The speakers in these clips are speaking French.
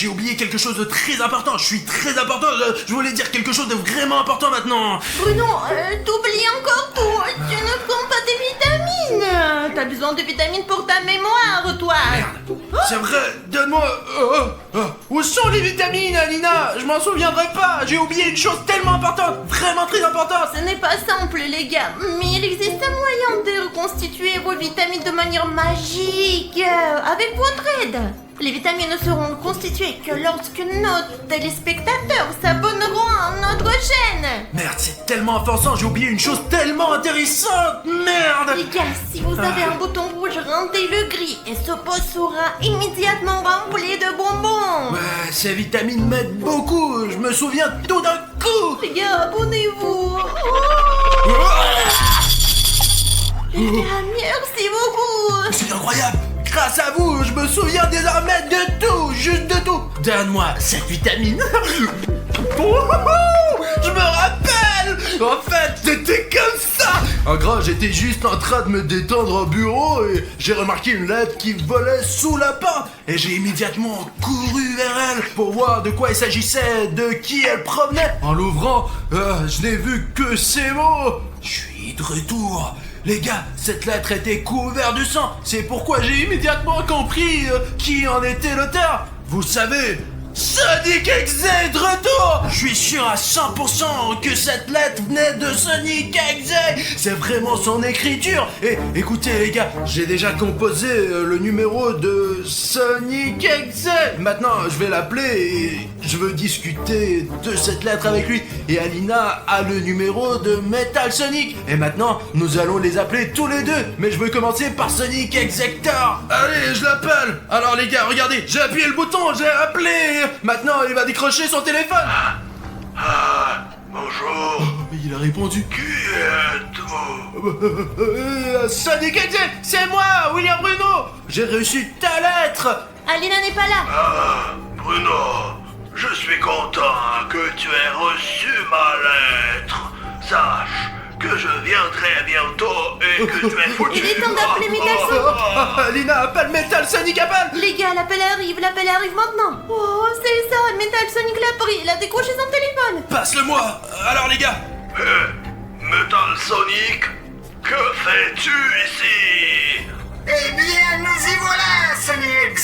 j'ai oublié quelque chose de très important. Je suis très important. Je voulais dire quelque chose de vraiment important maintenant. Bruno, t'oublies encore tout. Tu ne prends pas tes vitamines. T'as besoin de vitamines pour ta mémoire, toi. Merde, c'est vrai. Donne-moi... Où sont les vitamines, Alina? Je m'en souviendrai pas. J'ai oublié une chose tellement importante. Vraiment très importante. Ce n'est pas simple, les gars, mais il existe un moyen de reconstituer vos vitamines de manière magique, avec votre aide. Les vitamines ne seront constituées que lorsque nos téléspectateurs s'abonneront à notre chaîne. Merde, c'est tellement offensant. J'ai oublié une chose tellement intéressante. Merde. Les gars, si vous avez un bouton rouge, rendez-le gris et ce pot sera immédiatement rempli de bonbons. Ouais, ces vitamines m'aident beaucoup. Je me souviens tout d'un coup. Les gars, abonnez-vous. Les gars, merci beaucoup. C'est incroyable. Grâce à vous, je me souviens désormais de tout, juste de tout. Donne-moi cette vitamine. Je me rappelle. En fait, c'était comme ça. En gros, j'étais juste en train de me détendre au bureau et j'ai remarqué une lettre qui volait sous la porte. Et j'ai immédiatement couru vers elle pour voir de quoi il s'agissait, de qui elle provenait. En l'ouvrant, je n'ai vu que ces mots. Je suis de retour. Les gars, cette lettre était couverte de sang. C'est pourquoi j'ai immédiatement compris qui en était l'auteur. Vous savez, Sonic Exe de retour. Je suis sûr à 100% que cette lettre venait de Sonic Exe. C'est vraiment son écriture. Et écoutez les gars, j'ai déjà composé le numéro de Sonic Exe. Maintenant, je vais l'appeler et je veux discuter de cette lettre avec lui. Et Alina a le numéro de Metal Sonic. Et maintenant, nous allons les appeler tous les deux. Mais je veux commencer par Sonic Exector. Allez, je l'appelle. Alors les gars, regardez, j'ai appuyé le bouton, j'ai appelé. Maintenant, il va décrocher son téléphone. Bonjour. Il a répondu. Qui êtes-vous? Sonic Exe, c'est moi, William Bruno. J'ai reçu ta lettre. Alina n'est pas là. Ah, Bruno, je suis content que tu aies reçu ma lettre. Sache que je viendrai bientôt et que tu es foutu. Il est temps d'appeler Metal Sonic. Alina, appelle Metal Sonic, appelle. Les gars, l'appel arrive maintenant. Oh, c'est ça, Metal Sonic l'a pris, il a décroché son téléphone. Passe-le-moi. Alors les gars. Metal Sonic, que fais-tu ici? Eh bien, nous y voilà, Sonic.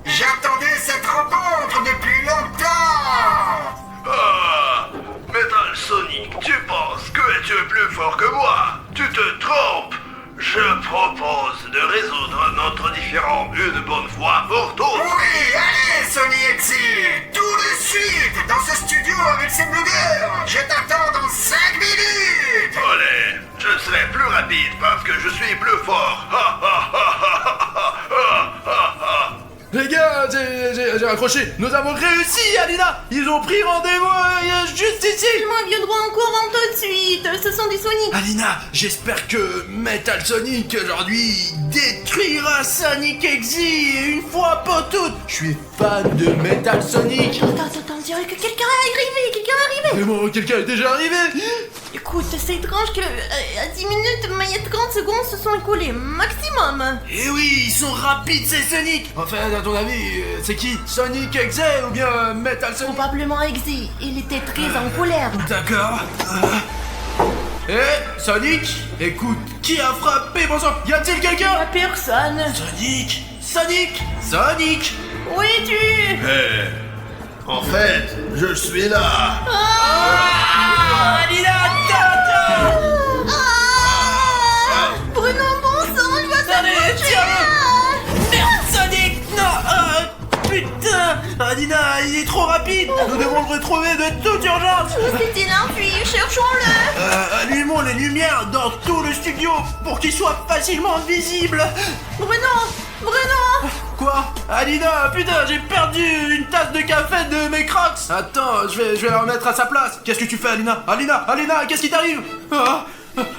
J'attendais cette rencontre depuis longtemps. Ah, Metal Sonic, tu penses que tu es plus fort que moi? Tu te trompes. Je propose de résoudre notre différend une bonne fois pour toutes. Oui, allez, Sonic. Tout de suite, dans ce studio avec ces blogueurs. Je t'attends dans 5 minutes. Allez, je serai plus rapide parce que je suis plus fort. Les gars, j'ai raccroché. Nous avons réussi, Alina. Ils ont pris rendez-vous juste ici. Ils viendront en courant tout de suite. Ce sont des Sonic. Alina, j'espère que Metal Sonic aujourd'hui détruira Sonic Exe une fois pour toutes. Je suis fan de Metal Sonic. Attends, on dirait que quelqu'un est arrivé. Mais bon, quelqu'un est déjà arrivé. Écoute, c'est étrange que à 10 minutes, mais il y a 30 secondes se sont écoulées, maximum. Eh oui, ils sont rapides ces Sonic. Enfin, à ton avis, c'est qui? Sonic Exe ou bien Metal Sonic? Probablement Exe, il était très en colère. D'accord. Sonic, écoute, qui a frappé mon sang? Y a-t-il quelqu'un? La personne. Sonic. Où es-tu? En fait, je suis là. Alina, attends. Bruno, bon sang, il va Allez, s'approcher. tiens-le. Merde, Sonic, non. Putain, Alina, il est trop rapide. Nous devons le retrouver de toute urgence. Où s'est-il enfui? Cherchons-le. Allumons les lumières dans tout le studio pour qu'il soit facilement visible. Bruno. Quoi? Alina, putain, j'ai perdu une tasse de café de mes Crocs. Attends, je vais la remettre à sa place. Qu'est-ce que tu fais, Alina? Alina, qu'est-ce qui t'arrive?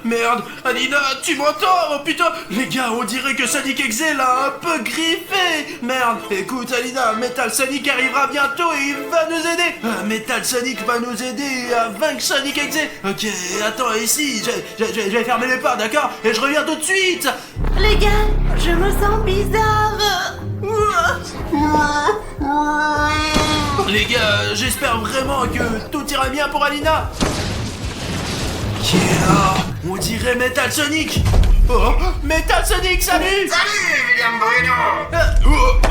Merde, Alina, tu m'entends? Oh putain, les gars, on dirait que Sonic Exe l'a un peu griffé. Merde, écoute Alina, Metal Sonic arrivera bientôt et il va nous aider. Metal Sonic va nous aider à vaincre Sonic Exe. Ok, attends, ici, je vais fermer les portes, d'accord? Et je reviens tout de suite. Les gars, je me sens bizarre. Les gars, j'espère vraiment que tout ira bien pour Alina. Qui est là? On dirait Metal Sonic. Oh, Metal Sonic, salut! Salut, William Bruno!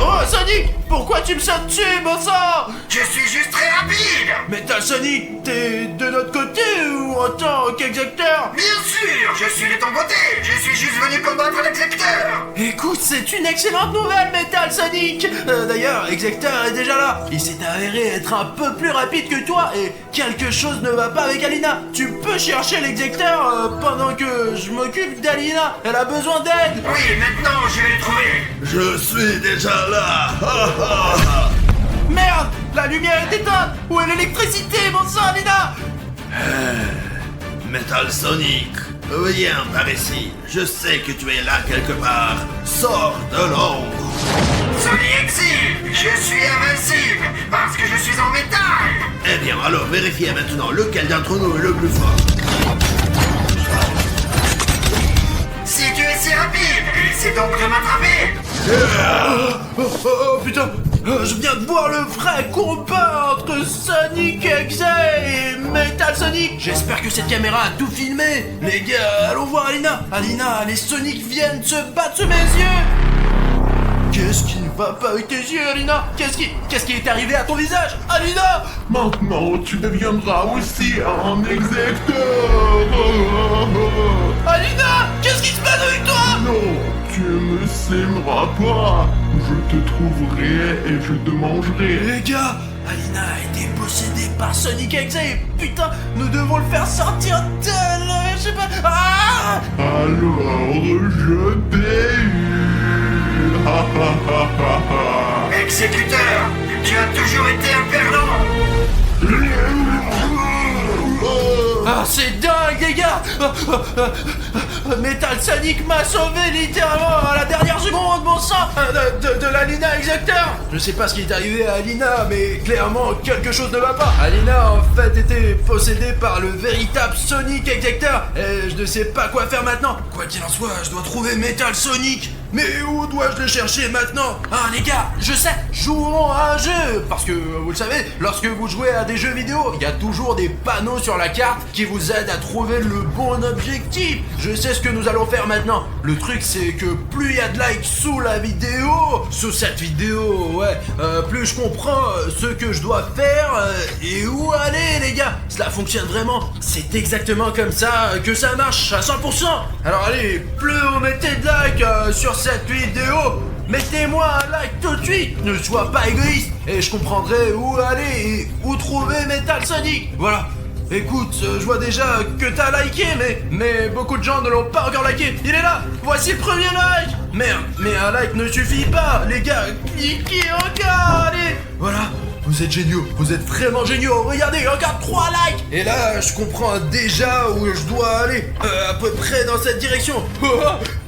Oh, Sonic! Pourquoi tu me sautes dessus, bon sang? Je suis juste très rapide! Metal Sonic, t'es de notre côté ou en tant qu'exécuteur? Bien sûr, je suis de ton côté! Je suis juste venu combattre l'exécuteur! Écoute, c'est une excellente nouvelle, Metal Sonic! D'ailleurs, Exector est déjà là. Il s'est avéré être un peu plus rapide que toi et quelque chose ne va pas avec Alina. Tu peux chercher l'Exector pendant que je m'occupe d'Alina. Elle a besoin d'aide. Oui, maintenant je vais le trouver! Je suis déjà là. Merde, la lumière est éteinte. Où est l'électricité, bon sang, Alina? Metal Sonic, viens par ici. Je sais que tu es là quelque part. Sors de l'ombre. Sonic Exile! Je suis invincible! Parce que je suis en métal! Eh bien, alors vérifiez maintenant lequel d'entre nous est le plus fort. Si tu es si rapide, essaie donc de m'attraper! Oh, putain, je viens de voir le vrai combat entre Sonic Exe et Metal Sonic. J'espère que cette caméra a tout filmé. Les gars, allons voir Alina. Alina, les Sonic viennent se battre sous mes yeux. Qu'est-ce qui ne va pas avec tes yeux, Alina? Qu'est-ce qui est arrivé à ton visage, Alina? Maintenant, tu deviendras aussi un exécuteur. Alina, qu'est-ce qui se passe avec toi? Non, tu ne s'aimeras pas. Je te trouverai et je te mangerai. Les gars, Alina a été possédée par Sonic Exe et putain, nous devons le faire sortir d'elle. Je sais pas. Ah! Alors, je t'ai eu. Exécuteur, tu as toujours été un perdant! Ah, c'est dingue, les gars! Metal Sonic m'a sauvé littéralement à la dernière seconde, bon sang! De l'Alina Exector! Je sais pas ce qui est arrivé à Alina, mais clairement, quelque chose ne va pas. Alina a en fait été possédée par le véritable Sonic Exector, et je ne sais pas quoi faire maintenant. Quoi qu'il en soit, je dois trouver Metal Sonic. Mais où dois-je le chercher maintenant? Ah les gars, je sais, jouons à un jeu. Parce que, vous le savez, lorsque vous jouez à des jeux vidéo, il y a toujours des panneaux sur la carte qui vous aident à trouver le bon objectif. Je sais ce que nous allons faire maintenant. Le truc c'est que plus il y a de likes sous la vidéo, sous cette vidéo, ouais, plus je comprends ce que je dois faire et où aller les gars. Cela fonctionne vraiment, c'est exactement comme ça que ça marche à 100%. Alors allez, plus vous mettez de likes sur cette vidéo, mettez-moi un like tout de suite. Ne sois pas égoïste et je comprendrai où aller et où trouver Metal Sonic. Voilà. Écoute, je vois déjà que t'as liké, mais beaucoup de gens ne l'ont pas encore liké. Il est là. Voici le premier like. Merde, mais un like ne suffit pas, les gars. Cliquez encore, allez. Voilà. Vous êtes géniaux, vous êtes vraiment géniaux. Regardez, encore 3 likes. Et là, je comprends déjà où je dois aller. À peu près dans cette direction.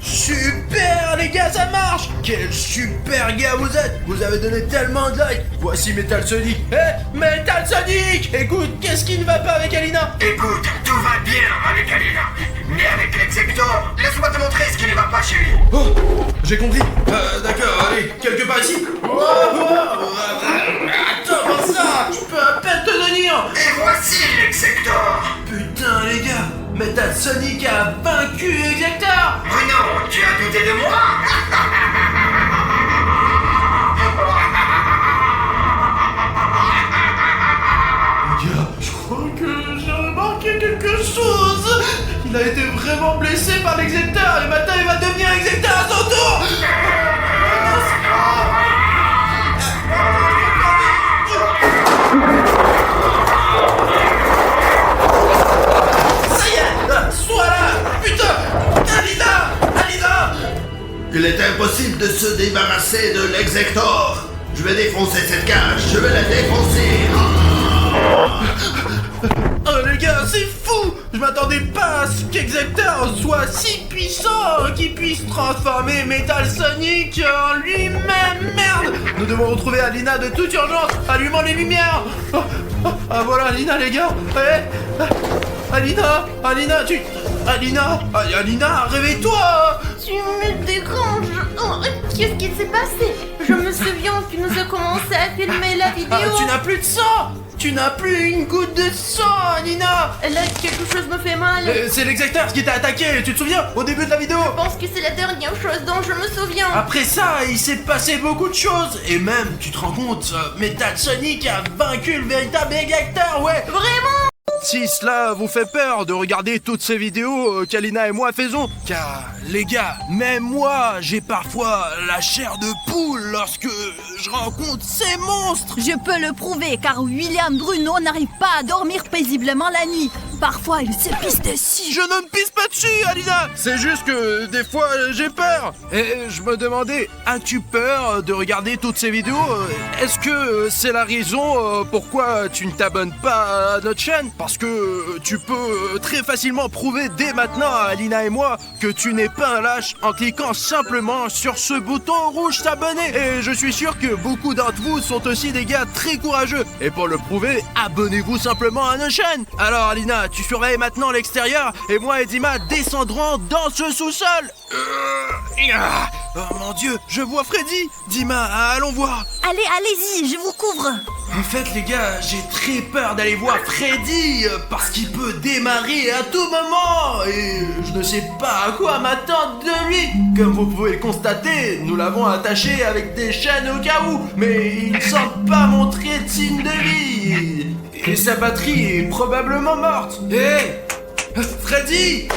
Super, les gars, ça marche. Quel super gars vous êtes. Vous avez donné tellement de likes. Voici Metal Sonic. Metal Sonic. Écoute, qu'est-ce qui ne va pas avec Alina? Écoute, tout va bien avec Alina. Mais avec l'Exector, laisse-moi te montrer ce qui ne va pas chez lui. Oh, j'ai compris. D'accord, allez, quelque part ici. Attends, comment ça? Je peux à peine te tenir. Et voici l'Exector. Putain, les gars, Metal Sonic a vaincu Exector. Bruno, tu as douté de moi? Les gars, je crois que j'ai remarqué quelque chose. Il a été vraiment blessé par l'Exector et maintenant il va devenir Exector à son tour. Ça y est, sois là. Putain, Alina. Il est impossible de se débarrasser de l'Exector. Je vais défoncer cette cage, je vais la défoncer. Oh les gars, c'est fou. Je m'attendais pas à ce qu'Exector soit si puissant qu'il puisse transformer Metal Sonic en lui-même. Merde. Nous devons retrouver Alina de toute urgence. Allumons les lumières. Ah voilà Alina les gars. Alina, Alina, Alina, réveille-toi. Tu me déranges. Oh, qu'est-ce qui s'est passé? Je me souviens que nous avons commencé à filmer la vidéo. Tu n'as plus de sang. Tu n'as plus une goutte de sang, Alina. Là, quelque chose me fait mal. C'est l'exacteur qui t'a attaqué, tu te souviens, au début de la vidéo? Je pense que c'est la dernière chose dont je me souviens. Après ça, il s'est passé beaucoup de choses. Et même, tu te rends compte, Metal Sonic a vaincu le véritable exacteur, ouais. Vraiment? Si cela vous fait peur de regarder toutes ces vidéos qu'Alina et moi faisons, car les gars, même moi, j'ai parfois la chair de poule lorsque je rencontre ces monstres. Je peux le prouver car William Bruno n'arrive pas à dormir paisiblement la nuit. Parfois, il se pisse dessus. Je ne me pisse pas dessus, Alina. C'est juste que des fois, j'ai peur. Et je me demandais, as-tu peur de regarder toutes ces vidéos? Est-ce que c'est la raison pourquoi tu ne t'abonnes pas à notre chaîne? Parce que tu peux très facilement prouver dès maintenant à Alina et moi que tu n'es pas un lâche en cliquant simplement sur ce bouton rouge s'abonner. Et je suis sûr que beaucoup d'entre vous sont aussi des gars très courageux. Et pour le prouver, abonnez-vous simplement à notre chaîne. Alors Alina, tu surveilles maintenant l'extérieur et moi et Dima descendrons dans ce sous-sol. Oh mon Dieu, je vois Freddy. Dima, allons voir. Allez, allez-y, je vous couvre. En fait les gars, j'ai très peur d'aller voir Freddy parce qu'il peut démarrer à tout moment et je ne sais pas à quoi m'attendre de lui. Comme vous pouvez le constater, nous l'avons attaché avec des chaînes au cas où, mais il ne semble pas montrer de signe de vie et sa batterie est probablement morte. Freddy,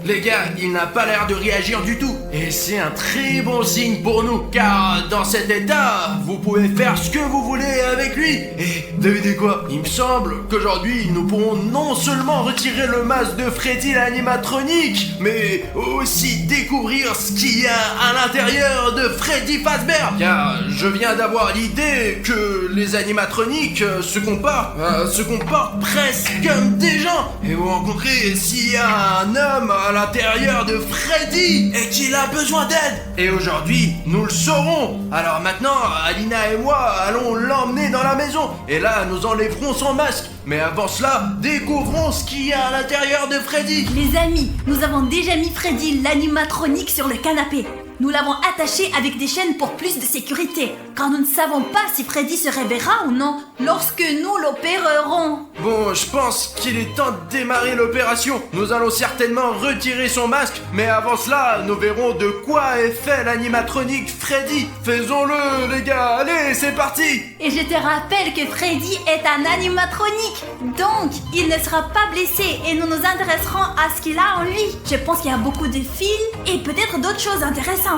les gars, il n'a pas l'air de réagir du tout. Et c'est un très bon signe pour nous, car dans cet état, vous pouvez faire ce que vous voulez avec lui. Et devinez quoi? Il me semble qu'aujourd'hui, nous pourrons non seulement retirer le masque de Freddy l'animatronique, mais aussi découvrir ce qu'il y a à l'intérieur de Freddy Fazbear. Car je viens d'avoir l'idée que les animatroniques se comportent presque comme des gens. Et vous rencontrez s'il y a un homme à l'intérieur de Freddy et qu'il a besoin d'aide. Et aujourd'hui, nous le saurons. Alors maintenant, Alina et moi allons l'emmener dans la maison. Et là, nous enlèverons son masque. Mais avant cela, découvrons ce qu'il y a à l'intérieur de Freddy. Les amis, nous avons déjà mis Freddy l'animatronique sur le canapé. Nous l'avons attaché avec des chaînes pour plus de sécurité, car nous ne savons pas si Freddy se réveillera ou non lorsque nous l'opérerons. Bon, je pense qu'il est temps de démarrer l'opération. Nous allons certainement retirer son masque, mais avant cela, nous verrons de quoi est fait l'animatronique Freddy. Faisons-le, les gars, allez, c'est parti. Et je te rappelle que Freddy est un animatronique, donc il ne sera pas blessé et nous nous intéresserons à ce qu'il a en lui. Je pense qu'il y a beaucoup de fils et peut-être d'autres choses intéressantes.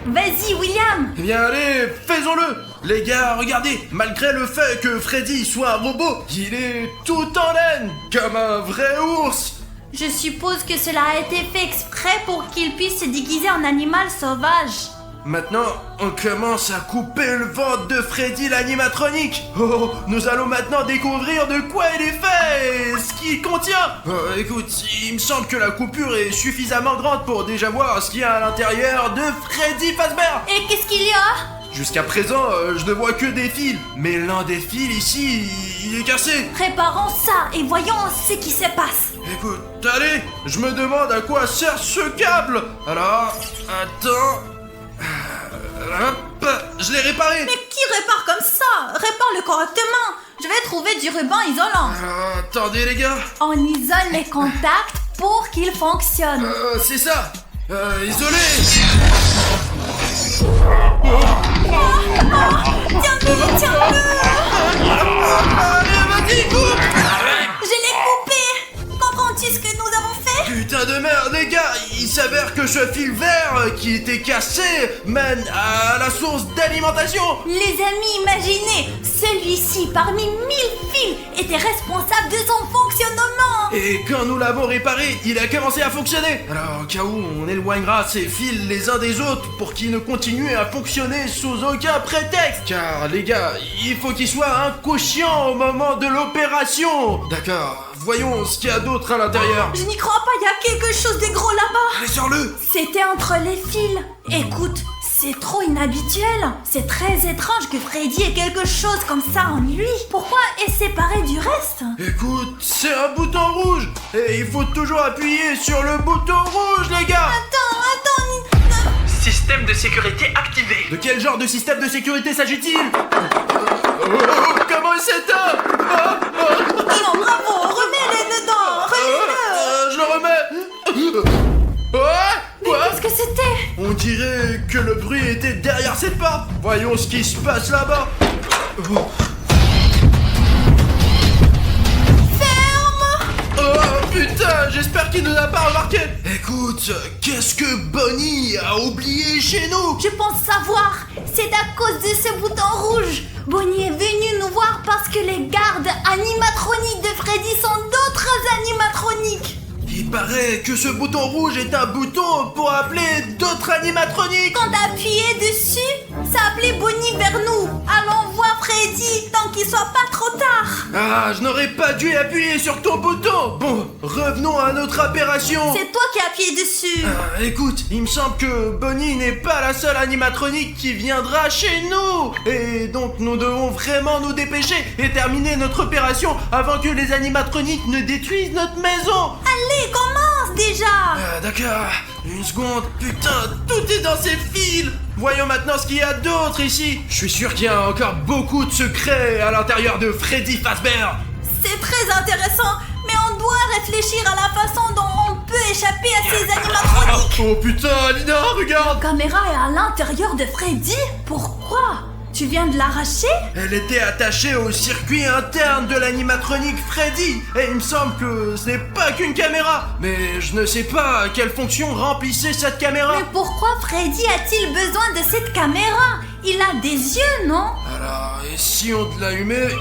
Vas-y, William. Eh bien, allez, faisons-le. Les gars, regardez, malgré le fait que Freddy soit un robot, il est tout en laine, comme un vrai ours. Je suppose que cela a été fait exprès pour qu'il puisse se déguiser en animal sauvage. Maintenant, on commence à couper le ventre de Freddy l'animatronique. Oh, nous allons maintenant découvrir de quoi il est fait et ce qu'il contient. Écoute, il me semble que la coupure est suffisamment grande pour déjà voir ce qu'il y a à l'intérieur de Freddy Fazbear. Et qu'est-ce qu'il y a? Jusqu'à présent, je ne vois que des fils. Mais l'un des fils ici, il est cassé. Préparons ça et voyons ce qui se passe. Écoute, allez, je me demande à quoi sert ce câble. Alors, attends... Hop, je l'ai réparé. Mais qui répare comme ça? Répare-le correctement. Je vais trouver du ruban isolant. Attendez les gars. On isole les contacts pour qu'ils fonctionnent. C'est ça. Isolé. Tiens-le, tiens-le. Allez, vas-y, coupe. Je l'ai coupé. Comprends-tu ce que nous avons fait? Putain de merde, les gars. Il s'avère que ce fil vert qui était cassé mène à la source d'alimentation. Les amis, imaginez, celui-ci parmi 1000 fils était responsable de son fonctionnement. Et quand nous l'avons réparé, il a commencé à fonctionner. Alors au cas où, on éloignera ces fils les uns des autres pour qu'ils ne continuent à fonctionner sous aucun prétexte. Car les gars, il faut qu'ils soient inconscients au moment de l'opération. D'accord, voyons ce qu'il y a d'autre à l'intérieur. Je n'y crois pas, il y a quelque chose de gros là-bas. Allez, sors-le. C'était entre les fils. Écoute, C'est trop inhabituel. C'est très étrange que Freddy ait quelque chose comme ça en lui. Pourquoi est séparé du reste? Écoute, c'est un bouton rouge et il faut toujours appuyer sur le bouton rouge, les gars. Attends, Système de sécurité activé. De quel genre de système de sécurité s'agit-il? Comment il s'éteint? non, bravo, remets-les dedans, remets-le. Je le remets. Quoi? Qu'est-ce que c'était? On dirait que le bruit était derrière cette porte. Voyons ce qui se passe là-bas. Oh putain, j'espère qu'il ne l'a pas remarqué. Écoute, qu'est-ce que Bonnie a oublié chez nous? Je pense savoir. C'est à cause de ce bouton rouge. Bonnie est venue nous voir parce que les gardes animatroniques de Freddy sont d'autres animatroniques. Il paraît que ce bouton rouge est un bouton pour appeler d'autres animatroniques. Quand t'appuyais dessus, ça appelait Bonnie vers nous. Allons voir Freddy tant qu'il soit pas trop tard. Ah, je n'aurais pas dû appuyer sur ton bouton. Bon, revenons à notre opération. C'est toi qui as appuyé dessus. Écoute, il me semble que Bonnie n'est pas la seule animatronique qui viendra chez nous. Et donc nous devons vraiment nous dépêcher et terminer notre opération avant que les animatroniques ne détruisent notre maison. Allez, commence déjà. D'accord, une seconde. Putain, tout est dans ces fils. Voyons maintenant ce qu'il y a d'autre ici. Je suis sûr qu'il y a encore beaucoup de secrets à l'intérieur de Freddy Fazbear. C'est très intéressant, mais on doit réfléchir à la façon dont on peut échapper à ces animatroniques. Oh putain, Alina, regarde. La caméra est à l'intérieur de Freddy? Pourquoi? Tu viens de l'arracher? Elle était attachée au circuit interne de l'animatronique Freddy. Et il me semble que ce n'est pas qu'une caméra. Mais je ne sais pas quelle fonction remplissait cette caméra. Mais pourquoi Freddy a-t-il besoin de cette caméra? Il a des yeux, non? Alors, et si on l'allumait...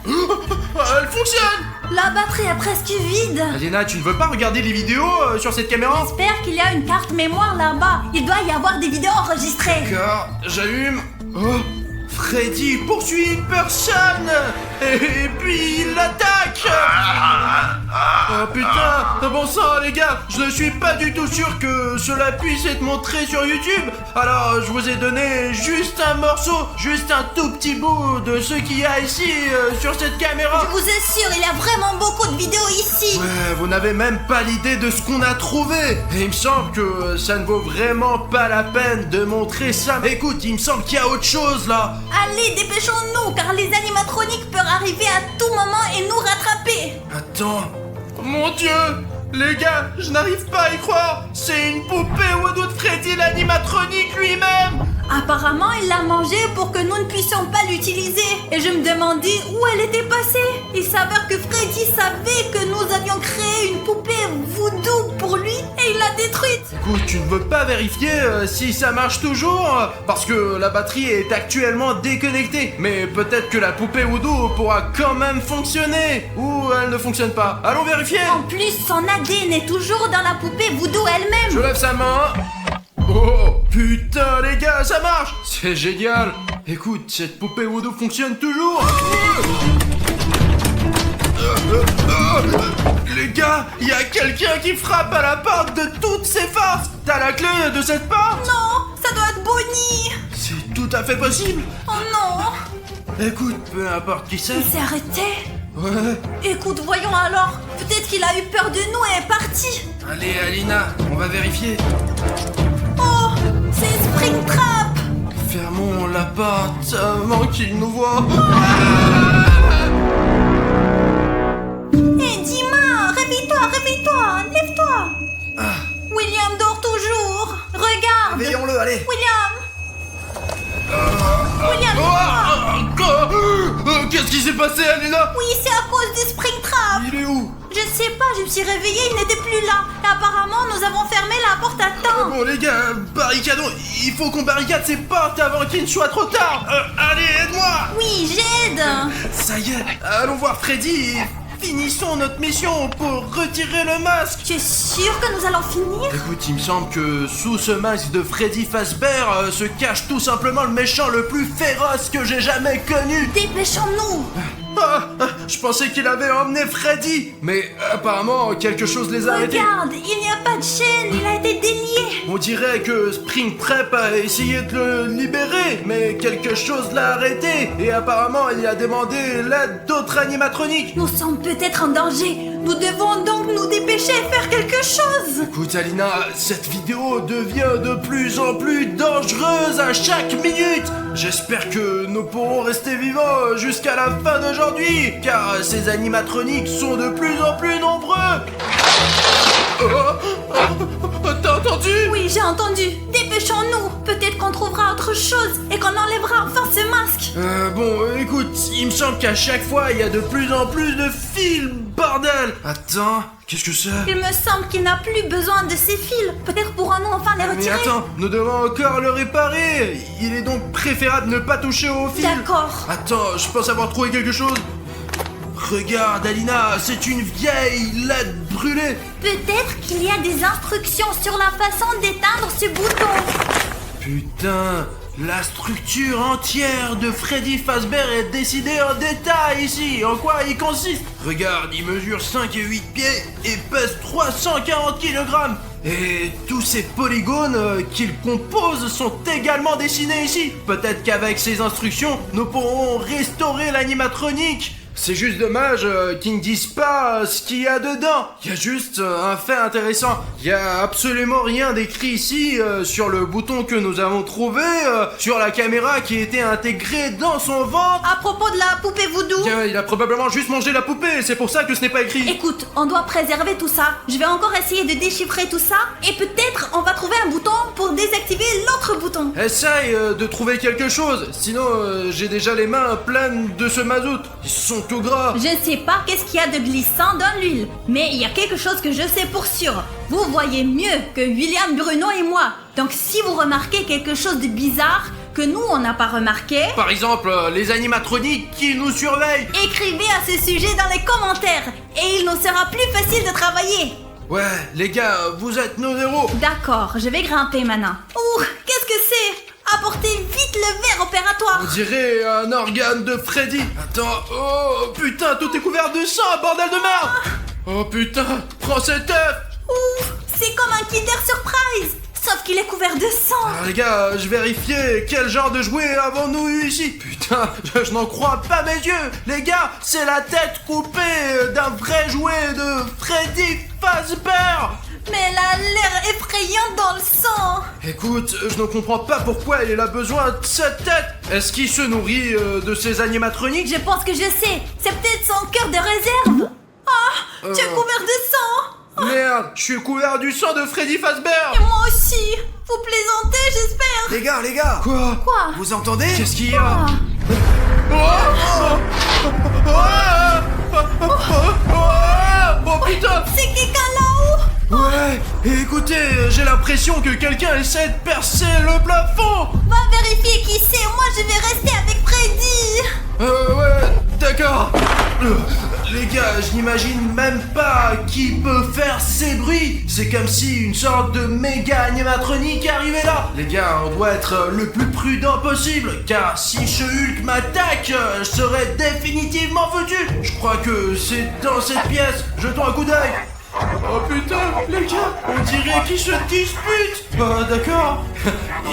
Elle fonctionne. La batterie est presque vide. Alina, tu ne veux pas regarder les vidéos sur cette caméra? J'espère qu'il y a une carte mémoire là-bas. Il doit y avoir des vidéos enregistrées. D'accord, j'allume. Oh, Freddy poursuit une personne. Et puis il l'attaque. Oh putain, bon sang les gars, je ne suis pas du tout sûr que cela puisse être montré sur YouTube. Alors je vous ai donné juste un morceau, juste un tout petit bout de ce qu'il y a ici sur cette caméra. Je vous assure, il y a vraiment beaucoup de vidéos ici. Ouais, vous n'avez même pas l'idée de ce qu'on a trouvé. Et il me semble que ça ne vaut vraiment pas la peine de montrer ça. Écoute, il me semble qu'il y a autre chose là. Allez, dépêchons-nous, car les animatroniques peuvent arriver à tout moment et nous rattraper. Attends. Mon Dieu! Les gars, je n'arrive pas à y croire! C'est une poupée Woodoo de Freddy l'animatronique lui-même! Apparemment, il l'a mangée pour que nous ne puissions pas l'utiliser. Et je me demandais où elle était passée. Il s'avère que Freddy savait que nous avions créé une poupée voodoo pour lui et il l'a détruite. Écoute, tu ne veux pas vérifier si ça marche toujours? Parce que la batterie est actuellement déconnectée. Mais peut-être que la poupée Woodoo pourra quand même fonctionner. Ou elle ne fonctionne pas. Allons vérifier! En plus, son ADN est toujours dans la poupée voodoo elle-même. Je lève sa main. Oh putain les gars, ça marche! C'est génial! Écoute, cette poupée Woodoo fonctionne toujours! Les gars, il y a quelqu'un qui frappe à la porte de toutes ces farces! T'as la clé de cette porte? Non, ça doit être Bonnie. C'est tout à fait possible! Oh non. Écoute, peu importe qui c'est. Il s'est arrêté. Ouais. Écoute, voyons alors. Peut-être qu'il a eu peur de nous et est parti. Allez Alina, on va vérifier. Oh, c'est Springtrap. Fermons la porte avant qu'il nous voie. Hé, Dima, réveille-toi, lève-toi. William dort toujours. Regarde. Veillons-le, allez. William, Qu'est-ce qui s'est passé Alina? oui, c'est à cause du Springtrap. Il est où? Je sais pas, je me suis réveillée, il n'était plus là. Et apparemment, nous avons fermé la porte à temps. Bon les gars, barricadons. Il faut qu'on barricade ces portes avant qu'il ne soit trop tard. Allez, aide-moi. Oui, j'aide. Ça y est, allons voir Freddy et finissons notre mission pour retirer le masque. Tu es sûr que nous allons finir? Écoute, il me semble que sous ce masque de Freddy Fazbear se cache tout simplement le méchant le plus féroce que j'ai jamais connu. Dépêchons-nous. Je pensais qu'il avait emmené Freddy, mais apparemment quelque chose les a arrêtés. Regarde, il n'y a pas de chaîne, il a été délié. On dirait que Springtrap a essayé de le libérer, mais quelque chose l'a arrêté. Et apparemment, il a demandé l'aide d'autres animatroniques. Nous sommes peut-être en danger. Nous devons donc nous dépêcher et faire quelque chose. Écoute Alina, cette vidéo devient de plus en plus dangereuse à chaque minute. J'espère que nous pourrons rester vivants jusqu'à la fin d'aujourd'hui, car ces animatroniques sont de plus en plus nombreux. T'as entendu? Oui, j'ai entendu. Dépêchons-nous. Peut-être qu'on trouvera autre chose et qu'on enlèvera enfin ce masque. Bon, écoute, il me semble qu'à chaque fois, il y a de plus en plus de fils, bordel. Attends, qu'est-ce que c'est? Il me semble qu'il n'a plus besoin de ces fils. Peut-être pourrons-nous enfin les Mais retirer. attends, nous devons encore le réparer. Il est donc préférable de ne pas toucher aux fils. D'accord. Attends, je pense avoir trouvé quelque chose. Regarde, Alina, c'est une vieille LED brûlée. Peut-être qu'il y a des instructions sur la façon d'éteindre ce bouton. Putain, la structure entière de Freddy Fazbear est décidée en détail ici. En quoi il consiste? Regarde, il mesure 5 et 8 pieds et pèse 340 kg. Et tous ces polygones qu'il compose sont également dessinés ici. Peut-être qu'avec ces instructions, nous pourrons restaurer l'animatronique. C'est juste dommage qu'ils ne disent pas ce qu'il y a dedans. Il y a juste un fait intéressant. Il y a absolument rien d'écrit ici sur le bouton que nous avons trouvé, sur la caméra qui était intégrée dans son ventre. À propos de la poupée voodoo. Tiens, il a probablement juste mangé la poupée, c'est pour ça que ce n'est pas écrit. Écoute, on doit préserver tout ça. Je vais encore essayer de déchiffrer tout ça et peut-être on va trouver un bouton pour désactiver l'autre bouton. Essaye de trouver quelque chose, sinon j'ai déjà les mains pleines de ce mazout. Ils sont tout gras. Je ne sais pas qu'est-ce qu'il y a de glissant dans l'huile, mais il y a quelque chose que je sais pour sûr. Vous voyez mieux que William, Bruno et moi. Donc si vous remarquez quelque chose de bizarre que nous on n'a pas remarqué, Par exemple, les animatroniques qui nous surveillent. écrivez à ce sujet dans les commentaires et il nous sera plus facile de travailler. Ouais, les gars, vous êtes nos héros. D'accord, je vais grimper maintenant. Ouh, qu'est-ce que c'est? Apportez vite le verre opératoire. On dirait un organe de Freddy. Attends, oh putain, tout est couvert de sang, bordel de merde. Oh putain, prends cet œuf. Ouh, c'est comme un Kinder Surprise, sauf qu'il est couvert de sang. Alors les gars, je vérifiais quel genre de jouet avons-nous eu ici. Putain, je n'en crois pas mes yeux. Les gars, c'est la tête coupée d'un vrai jouet de Freddy Fazbear. Mais elle a l'air effrayante dans le sang. Écoute, je ne comprends pas pourquoi il a besoin de cette tête. Est-ce qu'il se nourrit de ces animatroniques? Je pense que je sais, c'est peut-être son cœur de réserve. Ah, tu es couvert de sang. Merde, je suis couvert du sang de Freddy Fazbear. Et moi aussi. Vous plaisantez, j'espère. Les gars, Quoi? Quoi? vous entendez? Qu'est-ce qu'il y a? Oh putain! C'est quelqu'un là-haut. Ouais, et écoutez, j'ai l'impression que quelqu'un essaie de percer le plafond. Va vérifier qui c'est, moi je vais rester avec Freddy. Ouais, d'accord. Les gars, je n'imagine même pas qui peut faire ces bruits. C'est comme si une sorte de méga animatronique arrivait là. Les gars, on doit être le plus prudent possible, car si ce Hulk m'attaque, je serai définitivement foutu. Je crois que c'est dans cette pièce. Jetons un coup d'œil. Oh putain, les gars, on dirait qu'ils se disputent. D'accord.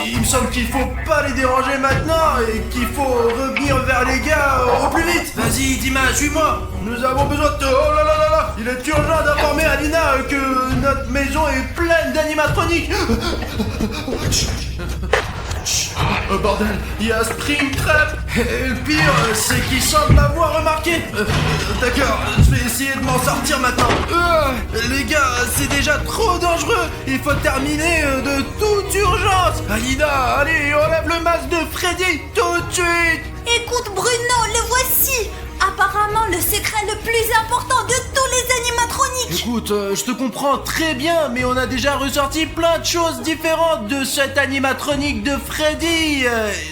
Il me semble qu'il faut pas les déranger maintenant et qu'il faut revenir vers les gars au plus vite. Vas-y, Dima, suis-moi. Nous avons besoin de... Oh là là là là. Il est urgent d'informer Alina que notre maison est pleine d'animatroniques. Oh bordel, il y a Springtrap. Et le pire, c'est qu'il semble m'avoir remarqué. D'accord, je vais essayer de m'en sortir maintenant. Les gars, c'est déjà trop dangereux. Il faut terminer de toute urgence. Alina, allez, enlève le masque de Freddy tout de suite. Écoute Bruno, le voici. Apparemment le secret le plus important de tous les animatroniques. Écoute, je te comprends très bien, mais on a déjà ressorti plein de choses différentes de cette animatronique de Freddy.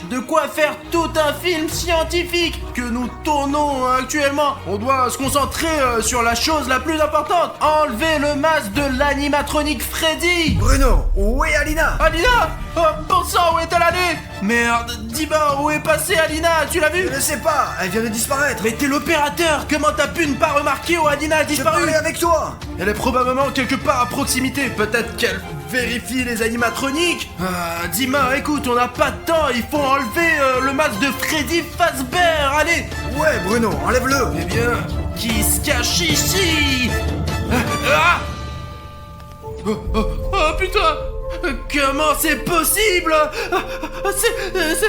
De quoi faire tout un film scientifique que nous tournons actuellement. On doit se concentrer sur la chose la plus importante. Enlever le masque de l'animatronique Freddy. Bruno, où est Alina? Alina, oh, bon sang, où est-elle allée? Merde, Dima, où est passée Alina? Tu l'as vu? Je ne sais pas, elle vient de disparaître. Mais t'es l'opérateur, comment t'as pu ne pas remarquer où Alina a Je disparu? parlais avec toi. Elle est probablement quelque part à proximité, peut-être qu'elle vérifie les animatroniques. Ah, Dima, écoute, on n'a pas de temps, il faut enlever le masque de Freddy Fazbear, allez. Ouais, Bruno, enlève-le. Eh bien, qui se cache ici? Ah oh, putain! Comment c'est possible? C'est